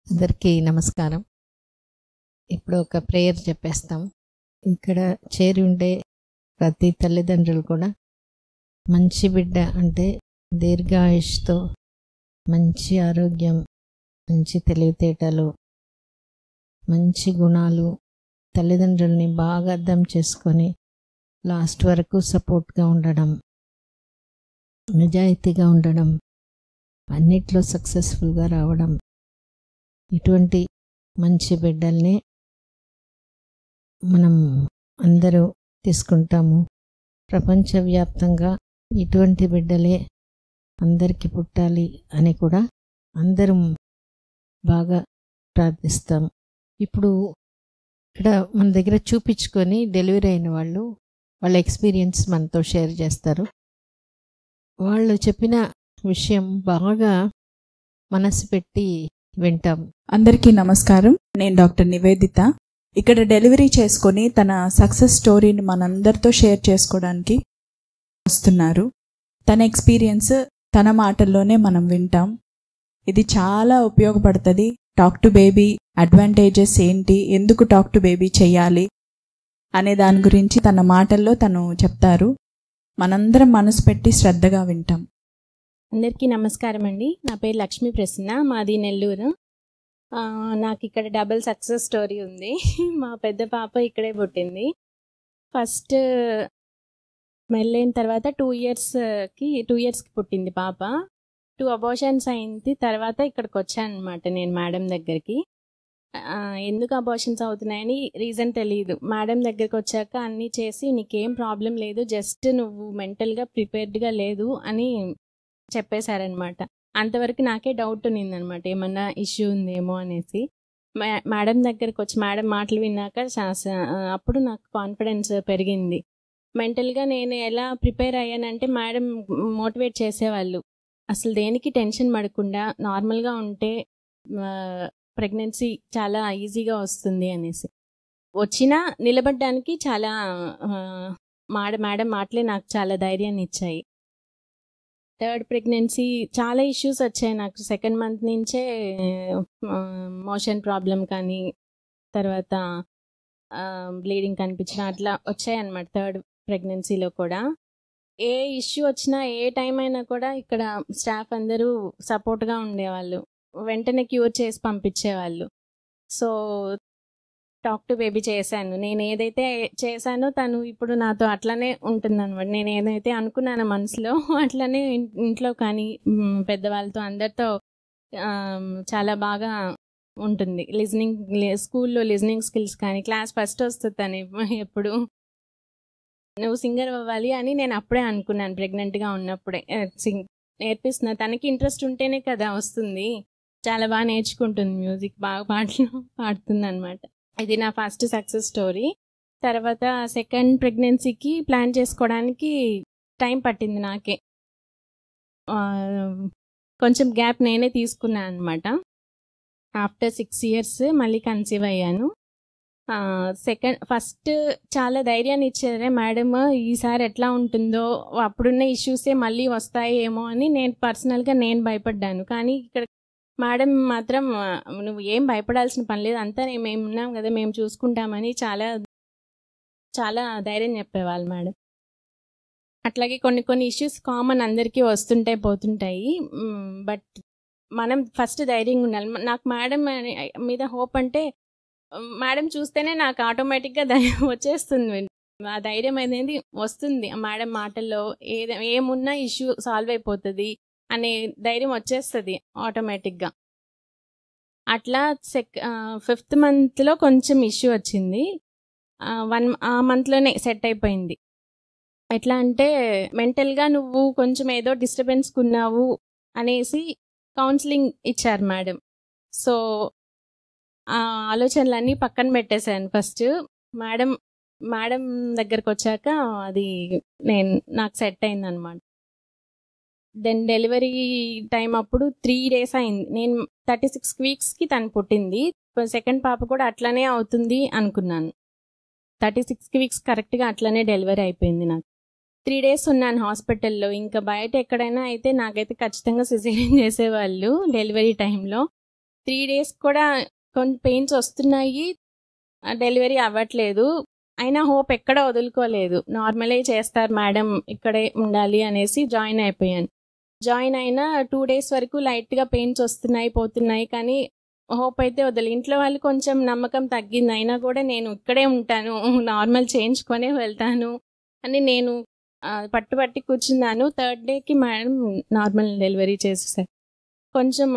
అందరికీ నమస్కారం. ఇప్పుడు ఒక ప్రేయర్ చెప్పేస్తాం. ఇక్కడ చేరి ఉండే ప్రతి తల్లిదండ్రులు కూడా మంచి బిడ్డ అంటే దీర్ఘాయుష్తో, మంచి ఆరోగ్యం, మంచి తెలివితేటలు, మంచి గుణాలు, తల్లిదండ్రుల్ని బాగా అర్థం చేసుకొని లాస్ట్ వరకు సపోర్ట్గా ఉండడం, నిజాయితీగా ఉండడం, అన్నిట్లో సక్సెస్ఫుల్గా రావడం, ఇటువంటి మంచి బిడ్డల్ని మనం అందరూ తీసుకుంటాము. ప్రపంచవ్యాప్తంగా ఇటువంటి బిడ్డలే అందరికీ పుట్టాలి అని కూడా అందరం బాగా ప్రార్థిస్తాం. ఇప్పుడు ఇక్కడ మన దగ్గర చూపించుకొని డెలివరీ అయిన వాళ్ళు వాళ్ళ ఎక్స్పీరియన్స్ మనతో షేర్ చేస్తారు. వాళ్ళు చెప్పిన విషయం బాగా మనసు పెట్టి వింటాం. అందరికీ నమస్కారం. నేను డాక్టర్ నివేదిత. ఇక్కడ డెలివరీ చేసుకొని తన సక్సెస్ స్టోరీని మనందరితో షేర్ చేసుకోవడానికి వస్తున్నారు. తన ఎక్స్పీరియన్స్ తన మాటల్లోనే మనం వింటాం. ఇది చాలా ఉపయోగపడుతుంది. టాక్ టు బేబీ అడ్వాంటేజెస్ ఏంటి, ఎందుకు టాక్ టు బేబీ చెయ్యాలి అనే దాని గురించి తన మాటల్లో తను చెప్తారు. మనందరం మనసు పెట్టి శ్రద్ధగా వింటాం. అందరికీ నమస్కారం అండి. నా పేరు లక్ష్మీ ప్రసన్న, మాది నెల్లూరు. నాకు ఇక్కడ డబుల్ సక్సెస్ స్టోరీ ఉంది. మా పెద్ద పాప ఇక్కడే పుట్టింది. ఫస్ట్ మెల్లైన తర్వాత 2 ఇయర్స్కి పుట్టింది పాప. 2 అబార్షన్స్ అయింది. తర్వాత ఇక్కడికి వచ్చాను అనమాట నేను మేడం దగ్గరికి. ఎందుకు అబార్షన్స్ అవుతున్నాయని రీజన్ తెలియదు. మేడం దగ్గరికి వచ్చాక అన్నీ చేసి నీకేం ప్రాబ్లం లేదు, జస్ట్ నువ్వు మెంటల్గా ప్రిపేర్డ్గా లేదు అని చెప్పేశారనమాట. అంతవరకు నాకే డౌట్ ఉన్నిందనమాట, ఏమన్నా ఇష్యూ ఉందేమో అనేసి. మేడం దగ్గరికి వచ్చి మేడం మాటలు విన్నాక అప్పుడు నాకు కాన్ఫిడెన్స్ పెరిగింది. మెంటల్గా నేను ఎలా ప్రిపేర్ అయ్యానంటే మేడం మోటివేట్ చేసేవాళ్ళు, అసలు దేనికి టెన్షన్ పడకుండా నార్మల్గా ఉంటే ప్రెగ్నెన్సీ చాలా ఈజీగా వస్తుంది అనేసి. వచ్చినా నిలబడడానికి చాలా మేడం మాటలే నాకు చాలా ధైర్యాన్ని ఇచ్చాయి. 3rd ప్రెగ్నెన్సీ చాలా ఇష్యూస్ వచ్చాయి నాకు. 2nd మంత్ నుంచే మోషన్ ప్రాబ్లం కానీ, తర్వాత బ్లీడింగ్ కనిపించిన అట్లా వచ్చాయన్నమాట 3rd ప్రెగ్నెన్సీలో కూడా. ఏ ఇష్యూ వచ్చినా ఏ టైం అయినా కూడా ఇక్కడ స్టాఫ్ అందరూ సపోర్ట్గా ఉండేవాళ్ళు, వెంటనే క్యూర్ చేసి పంపించేవాళ్ళు. సో టాక్ టు బేబీ చేశాను. నేను ఏదైతే చేశానో తను ఇప్పుడు నాతో అట్లనే ఉంటుందన్నమాట. నేను ఏదైతే అనుకున్నానో మనసులో అట్లనే ఇంట్లో కానీ పెద్దవాళ్ళతో అందరితో చాలా బాగా ఉంటుంది. స్కూల్లో లిజనింగ్ స్కిల్స్ కానీ క్లాస్ ఫస్ట్ వస్తుంది తను ఎప్పుడు. నువ్వు సింగర్ అవ్వాలి అని నేను అప్పుడే అనుకున్నాను, ప్రెగ్నెంట్గా ఉన్నప్పుడే. నేర్పిస్తున్నా, తనకి ఇంట్రెస్ట్ ఉంటేనే కదా వస్తుంది. చాలా బాగా నేర్చుకుంటుంది, మ్యూజిక్ బాగా పాడుతుంది అనమాట. ఇది నా ఫస్ట్ సక్సెస్ స్టోరీ. తర్వాత 2nd ప్రెగ్నెన్సీకి ప్లాన్ చేసుకోవడానికి టైం పట్టింది నాకే. కొంచెం గ్యాప్ నేనే తీసుకున్నాను అనమాట. ఆఫ్టర్ 6 years మళ్ళీ కన్సీవ్ అయ్యాను. ఫస్ట్ చాలా ధైర్యాన్ని ఇచ్చారే మేడం, ఈసారి ఎట్లా ఉంటుందో, అప్పుడున్న ఇష్యూసే మళ్ళీ వస్తాయేమో అని నేను పర్సనల్గా భయపడ్డాను. కానీ ఇక్కడ మేడం మాత్రం నువ్వు ఏం భయపడాల్సిన పని లేదు, అంతా మేము ఉన్నాం కదా, మేము చూసుకుంటామని చాలా చాలా ధైర్యం చెప్పేవాళ్ళు మేడం. అట్లాగే కొన్ని ఇష్యూస్ కామన్, అందరికీ వస్తుంటాయి పోతుంటాయి. బట్ మనం ఫస్ట్ ధైర్యంగా ఉండాలి. నాకు మేడం మీద హోప్ అంటే మేడం చూస్తేనే నాకు ఆటోమేటిక్గా వచ్చేస్తుంది. ఆ ధైర్యం అనేది వస్తుంది మేడం మాటల్లో. ఏమున్నా ఇష్యూ సాల్వ్ అయిపోతుంది అనే ధైర్యం వచ్చేస్తుంది ఆటోమేటిక్గా. అట్లా 5th మంత్లో కొంచెం ఇష్యూ వచ్చింది. ఆ మంత్లోనే సెట్ అయిపోయింది. ఎట్లా అంటే మెంటల్గా నువ్వు కొంచెం ఏదో డిస్టర్బెన్స్కి ఉన్నావు అనేసి కౌన్సిలింగ్ ఇచ్చారు మేడం. సో ఆ ఆలోచనలన్నీ పక్కన పెట్టేశాను ఫస్ట్. మేడం దగ్గరకు వచ్చాక అది నాకు సెట్ అయిందనమాట. దెన్ డెలివరీ టైం అప్పుడు 3 days అయింది. నేను 36 weeksకి తను పుట్టింది. 2nd పాప కూడా అట్లనే అవుతుంది అనుకున్నాను. 36 weeks కరెక్ట్గా అట్లనే డెలివరీ అయిపోయింది నాకు. 3 days ఉన్నాను హాస్పిటల్లో. ఇంకా బయట ఎక్కడైనా అయితే నాకైతే ఖచ్చితంగా సిజేరియన్ చేసేవాళ్ళు డెలివరీ టైంలో. 3 days కూడా కొంచెం పెయిన్స్ వస్తున్నాయి, డెలివరీ అవ్వట్లేదు. అయినా హోప్ ఎక్కడ వదులుకోలేదు. నార్మలే చేస్తారు మేడం, ఇక్కడే ఉండాలి అనేసి జాయిన్ అయిపోయాను. జాయిన్ అయిన 2 days వరకు లైట్గా పెయిన్స్ వస్తున్నాయి పోతున్నాయి, కానీ హోప్ అయితే వదలి. ఇంట్లో వాళ్ళు కొంచెం నమ్మకం తగ్గింది, అయినా కూడా నేను ఇక్కడే ఉంటాను, నార్మల్ చేయించుకొనే వెళ్తాను అని నేను పట్టుబట్టి కూర్చున్నాను. 3rd dayకి మేడం నార్మల్ డెలివరీ చేసేసారు. కొంచెం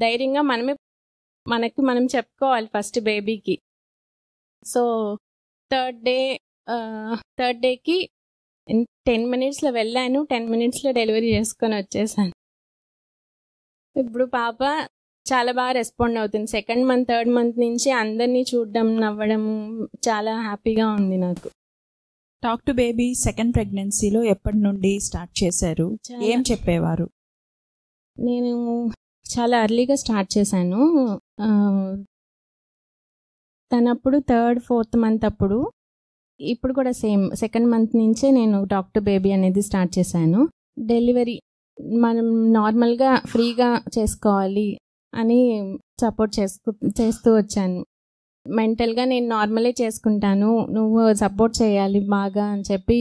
ధైర్యంగా మనకి మనం చెప్పుకోవాలి ఫస్ట్ బేబీకి. సో 3rd dayకి 10 minutesలో వెళ్ళాను, 10 minutesలో డెలివరీ చేసుకొని వచ్చేసాను. ఇప్పుడు పాప చాలా బాగా రెస్పాండ్ అవుతుంది. 2nd month 3rd month నుంచి అందరినీ చూడడం, నవ్వడం చాలా హ్యాపీగా ఉంది నాకు. టాక్ టు బేబీ సెకండ్ ప్రెగ్నెన్సీలో ఎప్పటి నుండి స్టార్ట్ చేశారు? ఏం చెప్పేవారు? నేను చాలా ఎర్లీగా స్టార్ట్ చేశాను. తనప్పుడు 3rd 4th month అప్పుడు. ఇప్పుడు కూడా సేమ్ 2nd month నుంచే నేను టాక్ టు బేబీ అనేది స్టార్ట్ చేశాను. డెలివరీ మనం నార్మల్గా ఫ్రీగా చేసుకోవాలి అని సపోర్ట్ చేస్తూ వచ్చాను. మెంటల్గా నేను నార్మలే చేసుకుంటాను, నువ్వు సపోర్ట్ చేయాలి బాగా అని చెప్పి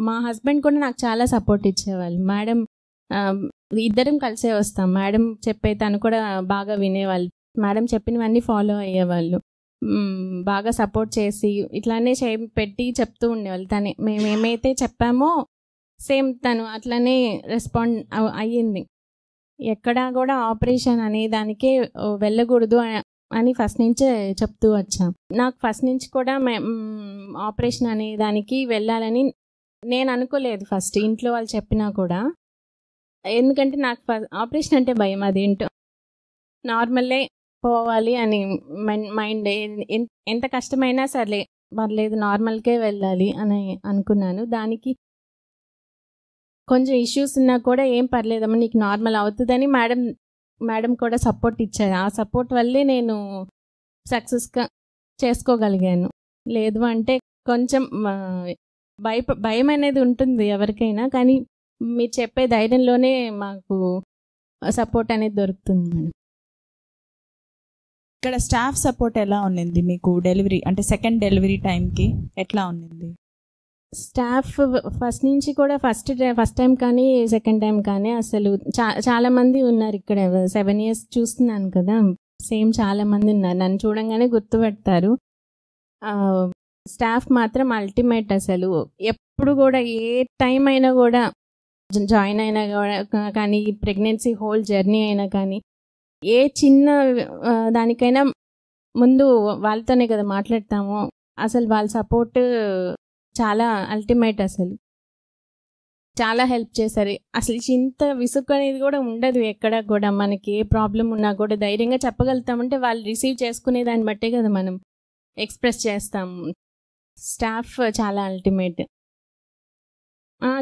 మా హస్బెండ్ కూడా నాకు చాలా సపోర్ట్ ఇచ్చేవాళ్ళు. మేడం ఇద్దరం కలిసే వస్తాం, మేడం చెప్పే తను కూడా బాగా వినేవాళ్ళు, మేడం చెప్పినవన్నీ ఫాలో అయ్యేవాళ్ళు. బాగా సపోర్ట్ చేసి ఇట్లానే పెట్టి చెప్తూ ఉండేవాళ్ళు. తనే మేము ఏమైతే చెప్పామో సేమ్ తను అట్లనే రెస్పాండ్ అయ్యింది. ఎక్కడా కూడా ఆపరేషన్ అనే దానికే వెళ్ళకూడదు అని ఫస్ట్ నుంచే చెప్తూ వచ్చాం. నాకు ఫస్ట్ నుంచి కూడా ఆపరేషన్ అనే దానికి వెళ్ళాలని నేను అనుకోలేదు ఫస్ట్, ఇంట్లో వాళ్ళు చెప్పినా కూడా. ఎందుకంటే నాకు ఆపరేషన్ అంటే భయం, అదేంటో నార్మల్లే పోవాలి అని మైండ్. ఎంత కష్టమైనా సరే పర్లేదు, నార్మల్కే వెళ్ళాలి అని అనుకున్నాను. దానికి కొంచెం ఇష్యూస్ ఉన్నా కూడా ఏం పర్లేదమ్మా నీకు నార్మల్ అవుతుందని మేడం కూడా సపోర్ట్ ఇచ్చారు. ఆ సపోర్ట్ వల్లే నేను సక్సెస్గా చేసుకోగలిగాను. లేదు అంటే కొంచెం భయం అనేది ఉంటుంది ఎవరికైనా, కానీ మీరు చెప్పే ధైర్యంలోనే మాకు సపోర్ట్ అనేది దొరుకుతుంది మేడం. ఇక్కడ స్టాఫ్ సపోర్ట్ ఎలా ఉన్నింది మీకు? డెలివరీ అంటే సెకండ్ డెలివరీ టైంకి ఎట్లా ఉన్నింది? స్టాఫ్ ఫస్ట్ నుంచి కూడా ఫస్ట్ టైం కానీ సెకండ్ టైం కానీ అసలు చాలా మంది ఉన్నారు ఇక్కడ. 7 years చూస్తున్నాను కదా, సేమ్ చాలా మంది ఉన్నారు. నన్ను చూడంగానే గుర్తుపెడతారు. స్టాఫ్ మాత్రం అల్టిమేట్. అసలు ఎప్పుడు కూడా ఏ టైం అయినా కూడా జాయిన్ అయినా కూడా కానీ, ప్రెగ్నెన్సీ హోల్ జర్నీ అయినా కానీ, ఏ చిన్న దానికైనా ముందు వాళ్ళతోనే కదా మాట్లాడతాము. అసలు వాళ్ళ సపోర్ట్ చాలా అల్టిమేట్. అసలు చాలా హెల్ప్ చేశారు. అసలు ఇంత విసుగు అనేది కూడా ఉండదు ఎక్కడ కూడా. మనకి ఏ ప్రాబ్లం ఉన్నా కూడా ధైర్యంగా చెప్పగలుగుతామంటే వాళ్ళు రిసీవ్ చేసుకునే దాన్ని బట్టే కదా మనం ఎక్స్ప్రెస్ చేస్తాము. స్టాఫ్ చాలా అల్టిమేట్.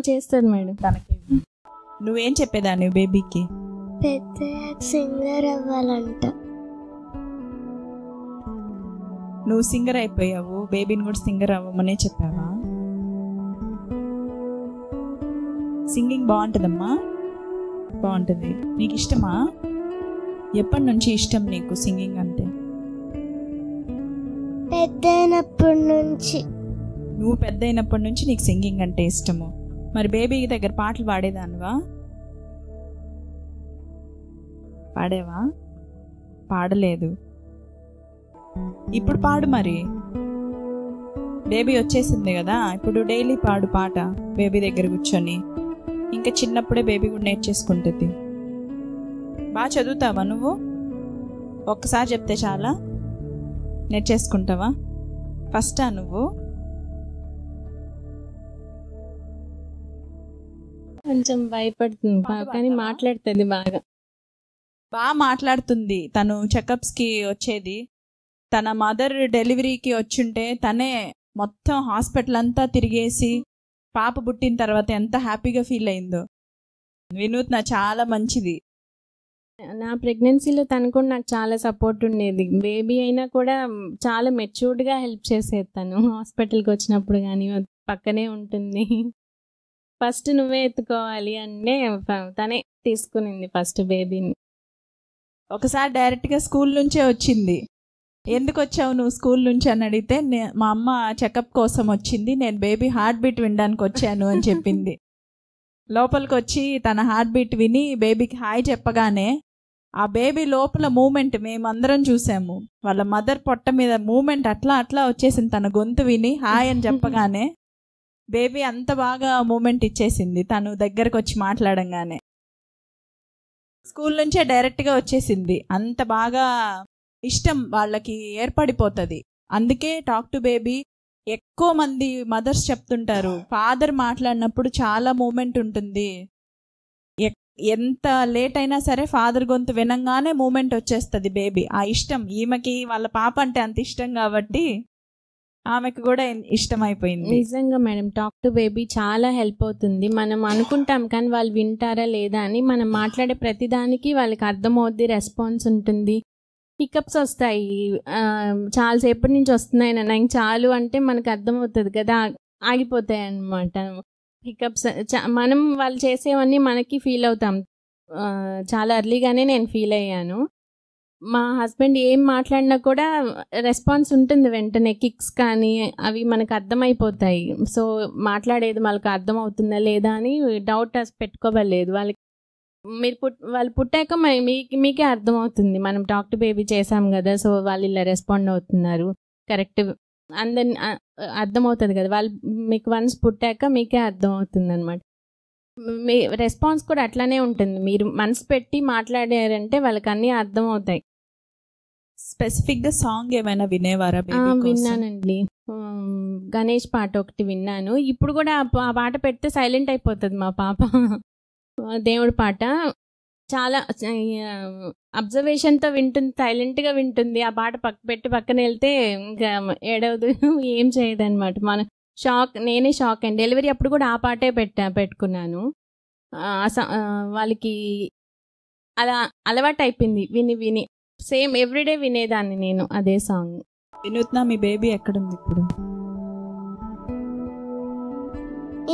చేస్తుంది మేడం. తనకి నువ్వేం చెప్పేదాన్ని బేబీకి? పెద్ద సింగర్ అవ్వాలంట. నువ్వు సింగర్ అయిపోయావు, బేబీని కూడా సింగర్ అవ్వమనే చెప్పావా? సింగింగ్ బాగుంటుందమ్మా, బాగుంటుంది. నీకు ఇష్టమా? ఎప్పటి నుంచి ఇష్టం నీకు సింగింగ్ అంటే? పెద్దయినప్పటి నుంచి. నువ్వు పెద్ద అయినప్పటి నుంచి నీకు సింగింగ్ అంటే ఇష్టము. మరి బేబీ దగ్గర పాటలు పాడేదానివా? పాడేవా? పాడలేదు. ఇప్పుడు పాడు మరి. బేబీ వచ్చేసింది కదా, ఇప్పుడు డైలీ పాడు పాట బేబీ దగ్గర కూర్చొని. ఇంకా చిన్నప్పుడే బేబీ కూడా నేర్చేసుకుంటుంది. బాగా చదువుతావా నువ్వు? ఒక్కసారి చెప్తే చాలా నేర్చేసుకుంటావా? ఫస్టా నువ్వు? కొంచెం భయపడుతుంది కానీ మాట్లాడుతుంది బాగా. మాట్లాడుతుంది. తను చెకప్స్కి వచ్చేది. తన మదర్ డెలివరీకి వచ్చుంటే తనే మొత్తం హాస్పిటల్ అంతా తిరిగేసి పాప పుట్టిన తర్వాత ఎంత హ్యాపీగా ఫీల్ అయిందో. వినూత్న చాలా మంచిది. నా ప్రెగ్నెన్సీలో తను కూడా నాకు చాలా సపోర్ట్ ఉండేది. బేబీ అయినా కూడా చాలా మెచ్యూర్డ్గా హెల్ప్ చేసేది. తను హాస్పిటల్కి వచ్చినప్పుడు కానీ పక్కనే ఉంటుంది. ఫస్ట్ నువ్వే ఎత్తుకోవాలి అంటే తనే తీసుకునింది ఫస్ట్ బేబీని. ఒకసారి డైరెక్ట్గా స్కూల్ నుంచే వచ్చింది. ఎందుకు వచ్చావు నువ్వు స్కూల్ నుంచి అని అడిగితే మా అమ్మ చెకప్ కోసం వచ్చింది, నేను బేబీ హార్ట్ బీట్ వినడానికి వచ్చాను అని చెప్పింది. లోపలికి వచ్చి తన హార్ట్ బీట్ విని బేబీకి హాయ్ చెప్పగానే ఆ బేబీ లోపల మూమెంట్ మేమందరం చూసాము. వాళ్ళ మదర్ పొట్ట మీద మూమెంట్ అట్లా అట్లా వచ్చేసింది. తన గొంతు విని హాయ్ అని చెప్పగానే బేబీ అంత బాగా మూమెంట్ ఇచ్చేసింది తను దగ్గరకు వచ్చి మాట్లాడంగానే. స్కూల్ నుంచే డైరెక్ట్గా వచ్చేసింది. అంత బాగా ఇష్టం వాళ్ళకి ఏర్పడిపోతుంది. అందుకే టాక్ టు బేబీ ఎక్కువ మంది మదర్స్ చెప్తుంటారు, ఫాదర్ మాట్లాడినప్పుడు చాలా మూమెంట్ ఉంటుంది, ఎంత లేట్ అయినా సరే ఫాదర్ గొంతు వినంగానే మూమెంట్ వచ్చేస్తుంది బేబీ. ఆ ఇష్టం ఈమెకి వాళ్ళ పాప అంటే అంత ఇష్టం కాబట్టి ఆమెకు కూడా ఇష్టం అయిపోయింది. నిజంగా మేడం, టాక్ టు బేబీ చాలా హెల్ప్ అవుతుంది. మనం అనుకుంటాం కానీ వాళ్ళు వింటారా లేదా అని. మనం మాట్లాడే ప్రతిదానికి వాళ్ళకి అర్థమవుద్ది, రెస్పాన్స్ ఉంటుంది, పికప్స్ వస్తాయి. చాలాసేపటి నుంచి వస్తున్నాయి నాన్న ఇంక చాలు అంటే మనకు అర్థమవుతుంది కదా, ఆగిపోతాయి అన్నమాట పికప్స్. మనం వాళ్ళు చేసేవన్నీ మనకి ఫీల్ అవుతాం. చాలా ఎర్లీగానే నేను ఫీల్ అయ్యాను. మా హస్బెండ్ ఏం మాట్లాడినా కూడా రెస్పాన్స్ ఉంటుంది వెంటనే, కిక్స్ కానీ అవి మనకు అర్థమైపోతాయి. సో మాట్లాడేది వాళ్ళకి అర్థమవుతుందా లేదా అని డౌట్ పెట్టుకోవలేదు. వాళ్ళకి వాళ్ళు పుట్టాక మీకే అర్థమవుతుంది, మనం టాక్ టు బేబీ చేసాం కదా, సో వాళ్ళు ఇలా రెస్పాండ్ అవుతున్నారు కరెక్ట్ అందరిని అర్థమవుతుంది కదా. వాళ్ళు మీకు వన్స్ పుట్టాక మీకే అర్థమవుతుంది అనమాట. మీ రెస్పాన్స్ కూడా అట్లానే ఉంటుంది. మీరు మనసు పెట్టి మాట్లాడారంటే వాళ్ళకి అన్నీ అర్థమవుతాయి. స్పెసిఫిక్గా సాంగ్ ఏమైనా వినేవారా? విన్నానండి, గణేష్ పాట ఒకటి విన్నాను. ఇప్పుడు కూడా ఆ పాట పెడితే సైలెంట్ అయిపోతుంది మా పాప. దేవుడి పాట చాలా అబ్జర్వేషన్తో వింటుంది, సైలెంట్గా వింటుంది. ఆ పాట పక్కన వెళ్తే ఇంకా ఏడవదు, ఏం చేయదు అనమాట. మన నేనే షాక్ అండి. డెలివరీ అప్పుడు కూడా ఆ పాటే పెట్టుకున్నాను. వాళ్ళకి అలా అలవాటు అయిపోయింది విని విని, సేమ్ ఎవ్రీడే వినేదాన్ని నేను అదే సాంగ్. వినూత్న, మీ బేబీ ఎక్కడుంది ఇప్పుడు?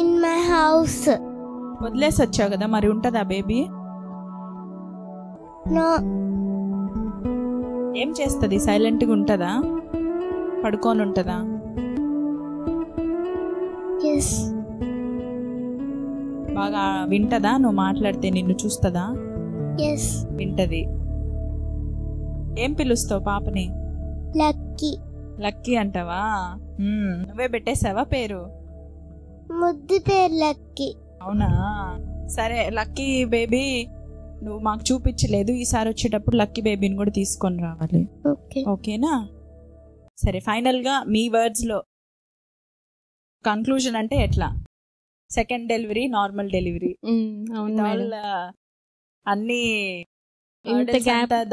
In my house. వదిలేసి వచ్చావు కదా, మరి ఉంటుందా బేబీ? ఏం చేస్తుంది? సైలెంట్గా ఉంటుందా? పడుకొని ఉంటుందా? బాగా వింటదా? నువ్వు మాట్లాడితే నిన్ను చూస్తుందా? వింటది. ఏం పిలుస్తావు పాపని? లక్కీ. లక్కీ అంటావా? నువ్వే పెట్టేసావా పేరు? ముద్దు పేరు లక్కీ. అవునా, సరే. లక్కీ బేబీ నువ్వు మాకు చూపించలేదు, ఈసారి వచ్చేటప్పుడు లక్కీ బేబీని కూడా తీసుకొని రావాలి. ఓకేనా? సరే, ఫైనల్గా మీ వర్డ్స్లో కన్క్లూజన్ అంటే ఎట్లా? సెకండ్ డెలివరీ, నార్మల్ డెలివరీ, అన్ని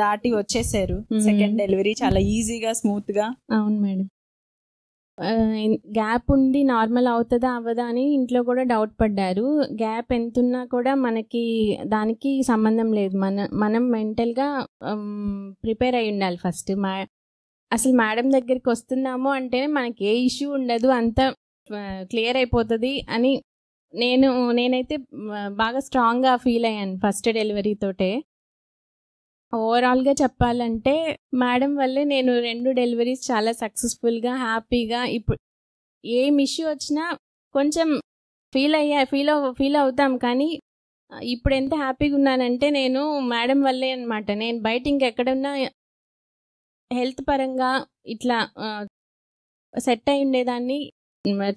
దాటి వచ్చేసారు. సెకండ్ డెలివరీ చాలా ఈజీగా, స్మూత్ గా. అవును మేడం. గ్యాప్ ఉండి నార్మల్ అవుతుందా అవ్వదా అని ఇంట్లో కూడా డౌట్ పడ్డారు. గ్యాప్ ఎంతున్నా కూడా మనకి దానికి సంబంధం లేదు. మనం మెంటల్గా ప్రిపేర్ అయి ఉండాలి ఫస్ట్. అసలు మేడం దగ్గరికి వస్తున్నాము అంటే మనకి ఏ ఇష్యూ ఉండదు, అంతా క్లియర్ అయిపోతుంది అని నేనైతే బాగా స్ట్రాంగ్గా ఫీల్ అయ్యాను ఫస్ట్ డెలివరీతోటే. ఓవరాల్గా చెప్పాలంటే మేడం వల్లే నేను 2 డెలివరీస్ చాలా సక్సెస్ఫుల్గా, హ్యాపీగా, ఇప్పుడు ఏం ఇష్యూ వచ్చినా కొంచెం ఫీల్ అవుతాం, కానీ ఇప్పుడు ఎంత హ్యాపీగా ఉన్నానంటే నేను మేడం వల్లే అనమాట. నేను బయట ఇంకెక్కడున్నా హెల్త్ పరంగా ఇట్లా సెట్ అయి ఉండేదాన్ని.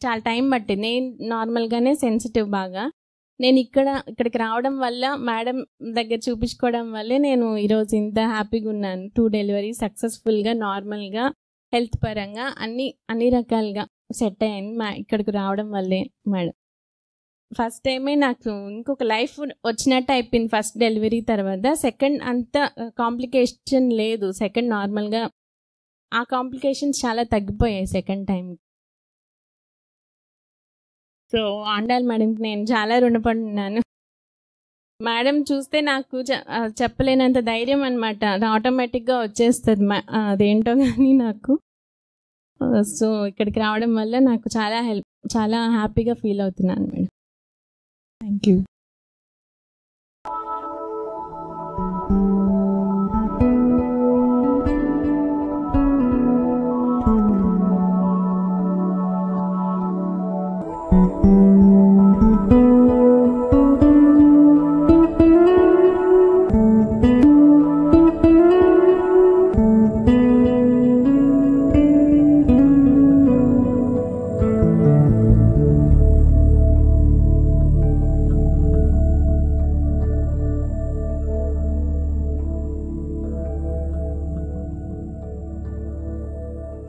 చాలా టైం పట్టింది. నేను నార్మల్గానే సెన్సిటివ్ బాగా. నేను ఇక్కడికి రావడం వల్ల, మేడం దగ్గర చూపించుకోవడం వల్లే నేను ఈరోజు ఇంత హ్యాపీగా ఉన్నాను. 2 డెలివరీ సక్సెస్ఫుల్గా, నార్మల్గా, హెల్త్ పరంగా అన్ని రకాలుగా సెట్ అయ్యాను ఇక్కడికి రావడం వల్లే మేడం. ఫస్ట్ టైమే నాకు ఇంకొక లైఫ్ వచ్చినట్టు అయిపోయింది ఫస్ట్ డెలివరీ తర్వాత. సెకండ్ అంత కాంప్లికేషన్ లేదు. సెకండ్ నార్మల్గా, ఆ కాంప్లికేషన్స్ చాలా తగ్గిపోయాయి సెకండ్ టైం. సో ఆండాల్ మేడంకి నేను చాలా రుణపడినాను. మేడం చూస్తే నాకు చెప్పలేనంత ధైర్యం అనమాట. ఆటోమేటిక్గా వచ్చేస్తుంది అదేంటో కానీ నాకు. సో ఇక్కడికి రావడం వల్ల నాకు చాలా హ్యాపీగా ఫీల్ అవుతున్నాను మేడం. Thank you.